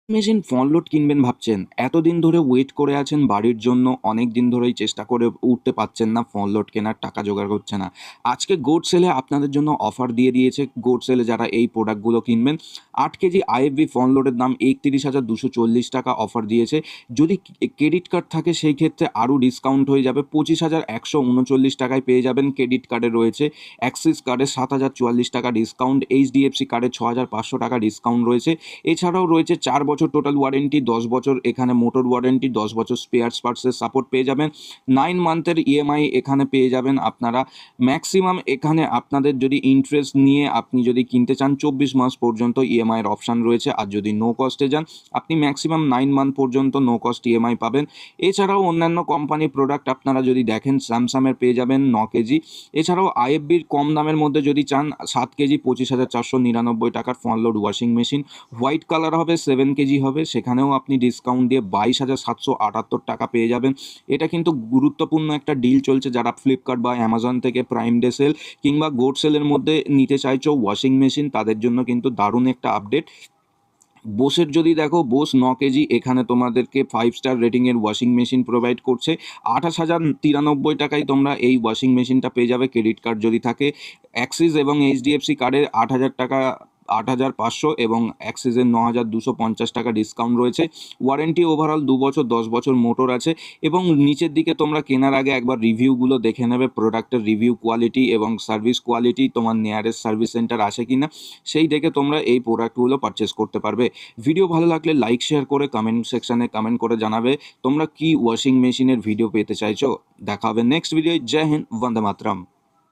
Machine front load কিনবেন ভাবছেন, এতদিন ধরে ওয়েট করে আছেন বাড়ির জন্য, অনেক দিন ধরেই চেষ্টা করে উঠতে পারছেন না, ফ্রন্ট লোড কেনার টাকা জোগাড় হচ্ছে না। আজকে গোড সেলে আপনাদের জন্য অফার দিয়ে দিয়েছে। গোড সেলে যারা এই প্রোডাক্টগুলো কিনবেন, 8 কেজি আইএফবি ফ্রন্ট লোডের দাম 31,240 টাকা অফার দিয়েছে। যদি ক্রেডিট কার্ড থাকে সেই ক্ষেত্রে আরও ডিসকাউন্ট হয়ে যাবে, 25,139 টাকায় পেয়ে যাবেন। ক্রেডিট কার্ডে রয়েছে, অ্যাক্সিস কার্ডে 7,044 টাকা ডিসকাউন্ট, এইচডিএফসি কার্ডে 6,500 টাকা ডিসকাউন্ট রয়েছে। এছাড়াও রয়েছে 4 বছর টোটাল ওয়ারেন্টি, 10 বছর এখানে মোটর ওয়ারেন্টি, 10 বছর স্পেয়ার্স পার্টসের সাপোর্ট পেয়ে যাবেন, 9 মান্থের ইএমআই এখানে পেয়ে যাবেন আপনারা। ম্যাক্সিমাম এখানে আপনাদের যদি ইন্টারেস্ট নিয়ে আপনি যদি কিনতে চান 24 মাস পর্যন্ত ইএমআইয়ের অপশান রয়েছে, আর যদি নো কস্টে যান আপনি ম্যাক্সিমাম 9 মান্থ পর্যন্ত নো কস্ট ইএমআই পাবেন। এছাড়াও অন্যান্য কোম্পানির প্রোডাক্ট আপনারা যদি দেখেন, স্যামসাংয়ের পেয়ে যাবেন 9 কেজি। এছাড়াও আইএফবির কম দামের মধ্যে যদি চান, 7 কেজি 25,499 টাকার front load washing machine, white colour হবে, 7 কেজি হবে, সেখানেও আপনি ডিসকাউন্ট দিয়ে 22,778 টাকা পেয়ে যাবেন। এটা কিন্তু গুরুত্বপূর্ণ একটা ডিল চলছে, যারা ফ্লিপকার্ট বা অ্যামাজন থেকে প্রাইম ডে সেল কিংবা গোড সেলের মধ্যে নিতে চাইছো ওয়াশিং মেশিন, তাদের জন্য কিন্তু দারুণ একটা আপডেট। বোসের যদি দেখো, বোস 9 কেজি এখানে তোমাদেরকে 5 স্টার রেটিংয়ের ওয়াশিং মেশিন প্রোভাইড করছে। 28,093 টাকায় তোমরা এই ওয়াশিং মেশিনটা পেয়ে যাবে ক্রেডিট কার্ড যদি থাকে। অ্যাক্সিস এবং এইচডিএফসি কার্ডের 8,000 টাকা, 8,500 এবং অ্যাক্সিসের 9,250 টাকা ডিসকাউন্ট রয়েছে। ওয়ারেন্টি ওভারঅল 2 বছর, 10 বছর মোটর আছে। এবং নিচের দিকে তোমরা কেনার আগে একবার রিভিউগুলো দেখে নেবে, প্রোডাক্টের রিভিউ কোয়ালিটি এবং সার্ভিস কোয়ালিটি, তোমার নিয়ারেস্ট সার্ভিস সেন্টার আছে কিনা, সেই দেখে তোমরা এই প্রোডাক্টগুলো পারচেস করতে পারবে। ভিডিও ভালো লাগলে লাইক শেয়ার করে কমেন্ট সেকশানে কমেন্ট করে জানাবে তোমরা কি ওয়াশিং মেশিনের ভিডিও পেতে চাইছো। দেখা হবে নেক্সট ভিডিও। জয় হিন্দ, বন্দে মাতরম।